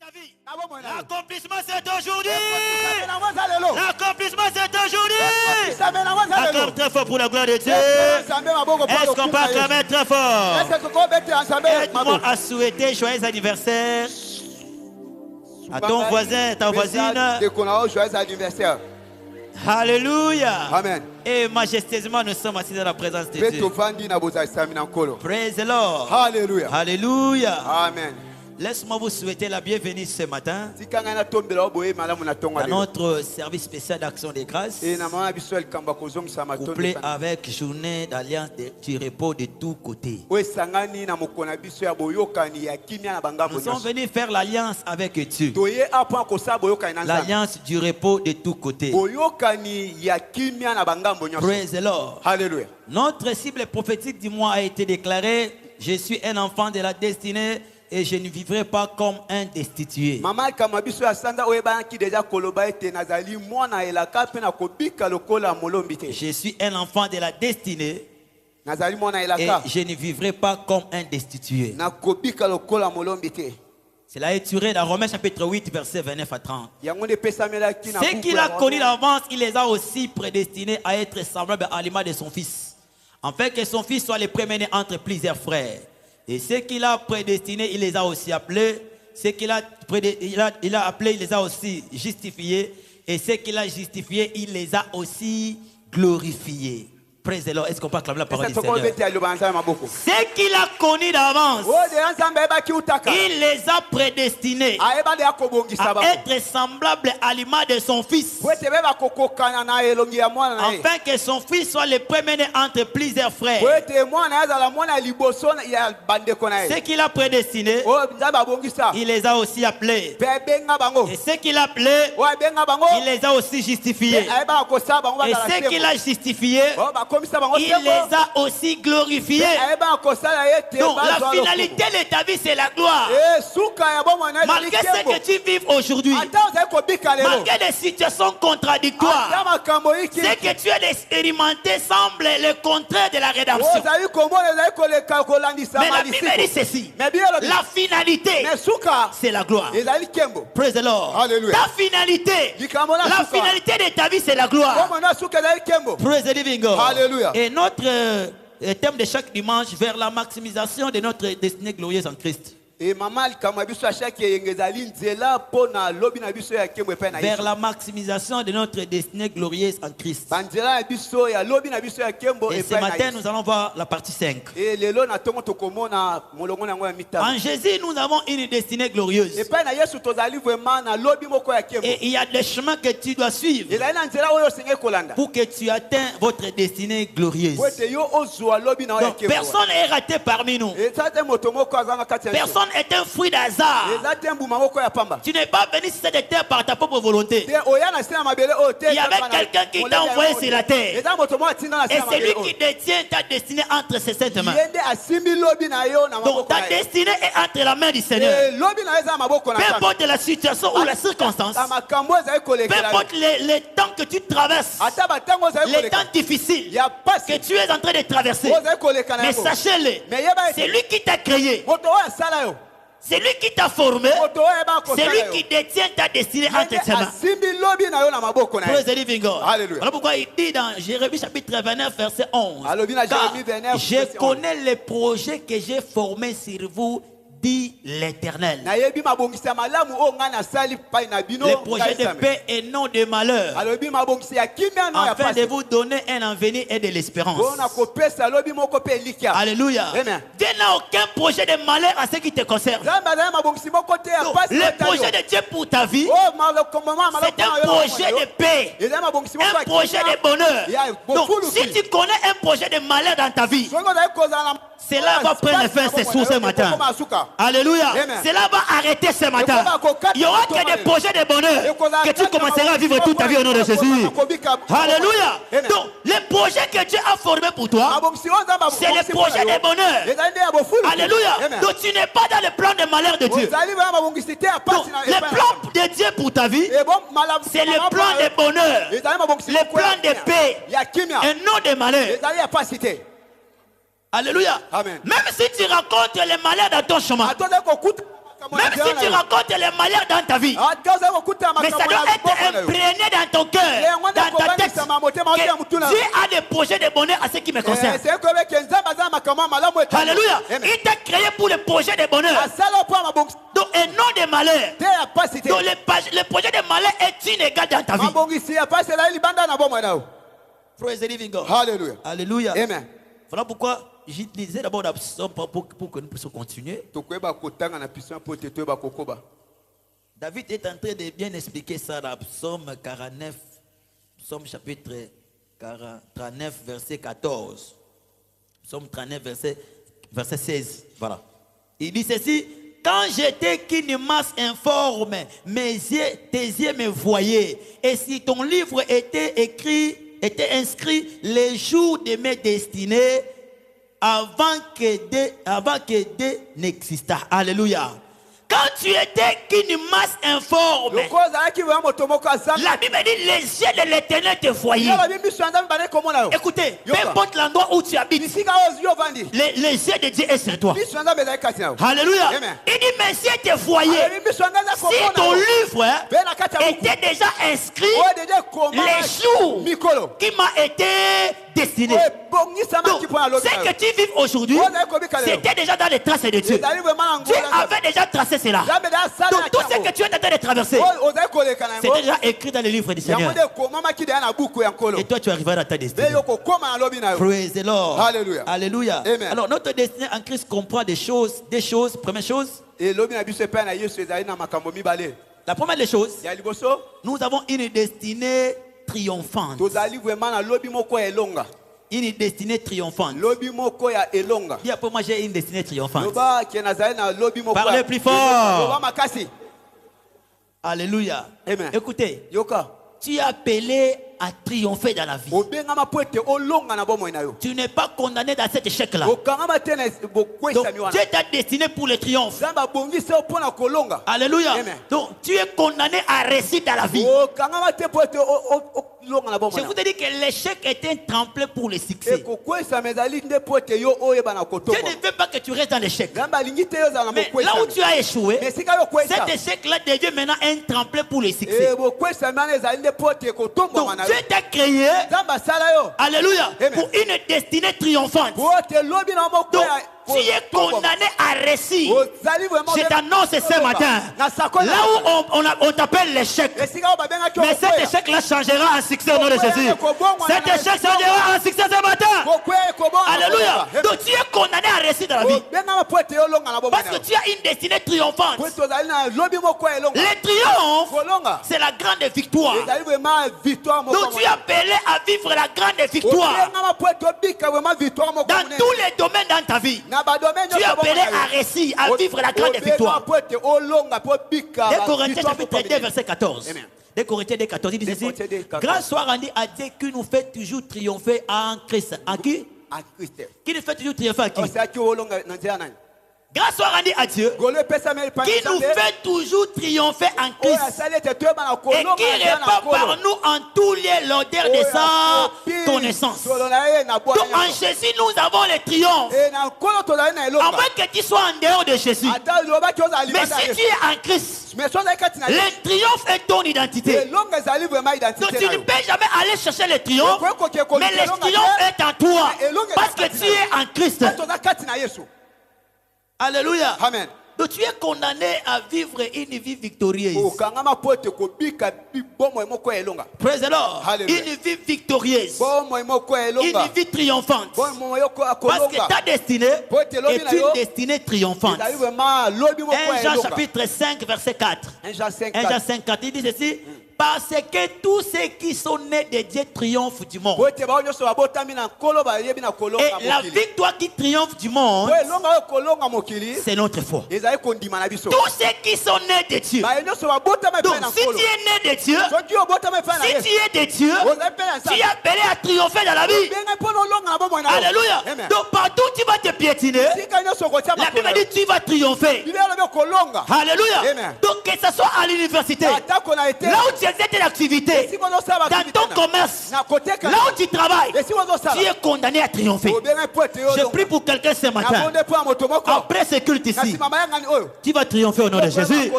L'accomplissement c'est aujourd'hui. L'accomplissement c'est aujourd'hui. Acclame très fort pour la gloire de Dieu. Est-ce qu'on peut acclamer très fort? Aide-moi à souhaiter joyeux anniversaire à ton voisin, ta voisine. Joyeux anniversaire. Alléluia. Amen. Et majestueusement nous sommes assis dans la présence de Dieu. Praise the Lord. Alléluia. Alléluia. Amen. Laisse-moi vous souhaiter la bienvenue ce matin dans notre service spécial d'action des grâces, couplé avec journée d'alliance du repos de tous côtés. Nous sommes venus faire l'alliance avec Dieu, l'alliance du repos de tous côtés. Praise the Lord. Alléluia. Notre cible prophétique du mois a été déclarée: je suis un enfant de la destinée et je ne vivrai pas comme un destitué. Je suis un enfant de la destinée et je ne vivrai pas comme un destitué. Cela est tiré dans Romains chapitre 8, verset 29 à 30. Ce qu'il a connu d'avance, il les a aussi prédestinés à être semblables à l'image de son fils, afin que son fils soit le premier-né entre plusieurs frères. Et ceux qu'il a prédestinés, il les a aussi appelés. Ceux qu'il a appelés, il les a aussi justifiés. Et ceux qu'il a justifiés, il les a aussi glorifiés. Praise the Lord. Est-ce qu'on peut acclamer la parole du Seigneur? Ce qu'il a connu d'avance, il les a prédestinés à être semblables à l'image de son fils, afin que son fils soit le premier-né entre plusieurs frères. Ce qu'il a prédestinés, il les a aussi appelés. Et ce qu'il a appelés, il les a aussi justifiés. Et ce qu'il a justifiés, il les a aussi glorifiés. Donc la finalité de ta vie, c'est la gloire. Malgré ce que tu vives aujourd'hui, malgré des situations contradictoires, ce que tu as expérimenté semble le contraire de la rédemption. Mais la Bible dit ceci: la finalité, c'est la gloire. Praise the Lord. Ta finalité, la finalité de ta vie, c'est la gloire. Praise the living God. Et notre thème de chaque dimanche, vers la maximisation de notre destinée glorieuse en Christ. Vers la maximisation de notre destinée glorieuse en Christ. Et ce matin, nous allons voir la partie 5. En Jésus, nous avons une destinée glorieuse. Et il y a des chemins que tu dois suivre pour que tu atteignes votre destinée glorieuse. Donc, personne n'est raté parmi nous. Personne est un fruit d'hasard. Tu n'es pas venu sur cette terre par ta propre volonté. Il y avait quelqu'un qui t'a envoyé sur la terre. Et c'est lui qui détient ta destinée entre ses sept mains. Donc ta destinée est entre la main du Seigneur. Peu importe la situation ou la circonstance, peu importe les temps que tu traverses, les temps difficiles que tu es en train de traverser, mais sachez-le, c'est lui qui t'a créé. C'est lui qui t'a formé. C'est lui qui détient ta destinée entre ses mains. Praise the living God. Voilà pourquoi il dit dans Jérémie chapitre 29 verset 11: car je connais les projets que j'ai formés sur vous, dit l'Éternel. Les projets de paix et non de malheur, afin de vous donner un avenir et de l'espérance. Alléluia. Dieu n'a aucun projet de malheur à ce qui te concerne. Donc, le projet de Dieu pour ta vie, c'est un projet de paix, un projet de bonheur. Donc si tu connais un projet de malheur dans ta vie, cela va prendre fin ce matin. Alléluia. Cela va arrêter ce matin. Il n'y aura que des projets de bonheur que tu commenceras à vivre toute ta vie au nom de Jésus. Alléluia. Donc, les projets que Dieu a formés pour toi, c'est les projets de bonheur. Alléluia. Donc, tu n'es pas dans le plan de malheur de Dieu. Donc, le plan de Dieu pour ta vie, c'est le plan de bonheur, le plan de paix et non de malheur. Alléluia. Amen. Même si tu rencontres les malheurs dans ton chemin, Même si tu racontes les malheurs dans ta vie, mais ça doit être imprégné dans ton cœur, dans ta tête, que Dieu a des projets de bonheur à ce qui me concerne. Alléluia. Il t'a créé pour le projet de bonheur. Donc, et non des malheurs. Donc, le projet de malheur est inégal dans ta vie. Praise the living God. Hallelujah. Alléluia. Amen. Voilà pourquoi j'utilisais d'abord la psaume pour que nous puissions continuer. David est en train de bien expliquer ça dans psaume 49, psaume chapitre 39, verset 14. Psaume 39, verset 16. Voilà. Il dit ceci: quand j'étais qu'une masse informe, tes yeux me voyaient. Et si ton livre était inscrit les jours de mes destinées avant que Dieu n'exista. Alléluia. Quand tu étais qu'une masse informe, la Bible dit les yeux de l'Éternel te voyaient. Écoutez, peu importe l'endroit où tu habites, les yeux de Dieu sont sur toi. Alléluia. Il dit mes yeux te voyaient. Si ton livre était déjà inscrit les jours qui m'a été destiné. Donc, ce que tu vis aujourd'hui, c'était déjà dans les traces de Dieu. Dieu avait déjà tracé cela. Donc tout ce que tu es en train de traverser, c'est déjà écrit dans le livre du Seigneur. Et toi tu arriveras à ta destinée. Praise the Lord. Hallelujah. Alléluia. Alors notre destinée en Christ comprend des choses. Première chose, la première des choses, nous avons une destinée triomphante. Une destinée triomphante. Dis après moi, j'ai une destinée triomphante. Parlez plus fort. Alléluia. Amen. Écoutez, tu es appelé à triompher dans la vie. Tu n'es pas condamné dans cet échec-là. Donc Dieu t'a destiné pour le triomphe. Alléluia. Amen. Donc tu es condamné à réussir dans la vie. Je vous ai dit que l'échec est un tremplin pour le succès. Dieu ne veut pas que tu restes dans l'échec. Mais là où tu as échoué, cet échec-là devient maintenant un tremplin pour le succès. Donc Dieu t'a créé, alléluia, pour une destinée triomphante. Donc, tu es condamné à réussir. Je t'annonce ce matin, là où on t'appelle l'échec, mais cet échec-là changera en succès au nom de Jésus. Cet échec changera en succès ce matin. Alléluia. Donc tu es condamné à réussir dans la vie. Parce que tu as une destinée triomphante. Le triomphe, c'est la grande victoire. Donc tu es appelé à vivre la grande victoire dans tous les domaines dans ta vie. Tu es appelé à réussir, à vivre la grande victoire. 2 Corinthiens chapitre 2 verset 14. 2 Corinthiens 2 14, il dit ceci: grâce soit rendue à Dieu qui nous fait toujours triompher en Christ. En qui? Qui nous fait toujours triompher en qui? Grâce soit rendue à Dieu qui nous fait toujours triompher en Christ et qui répand par nous en tous les l'odeur de sa connaissance. Donc en Jésus nous avons le triomphe. À moins que tu sois en dehors de Jésus. Mais si tu es en Christ, le triomphe est ton identité. Donc tu ne peux jamais aller chercher le triomphe, mais le triomphe est en toi parce que tu es en Christ. Alléluia. Amen. Donc tu es condamné à vivre une vie victorieuse. Praise the Lord. Hallelujah. Une vie victorieuse. Une vie triomphante. Parce que ta destinée est une destinée triomphante. 1 Jean chapitre 5 verset 4. 1 Jean 5 4, il dit ceci: parce que tous ceux qui sont nés de Dieu triomphent du monde. Et la victoire qui triomphe du monde, c'est notre foi. Tous ceux qui sont nés de Dieu. Donc si tu es né de Dieu, si tu es de Dieu, tu es appelé à triompher dans la vie. Alléluia. Donc partout tu vas te piétiner, la Bible dit tu vas triompher. Alléluia. Donc que ce soit à l'université, là où tu réaliser telle activité dans ton commerce, là où tu travailles, tu es condamné à triompher. Je prie pour quelqu'un ce matin. Après ce culte ici, tu vas triompher au nom de Jésus.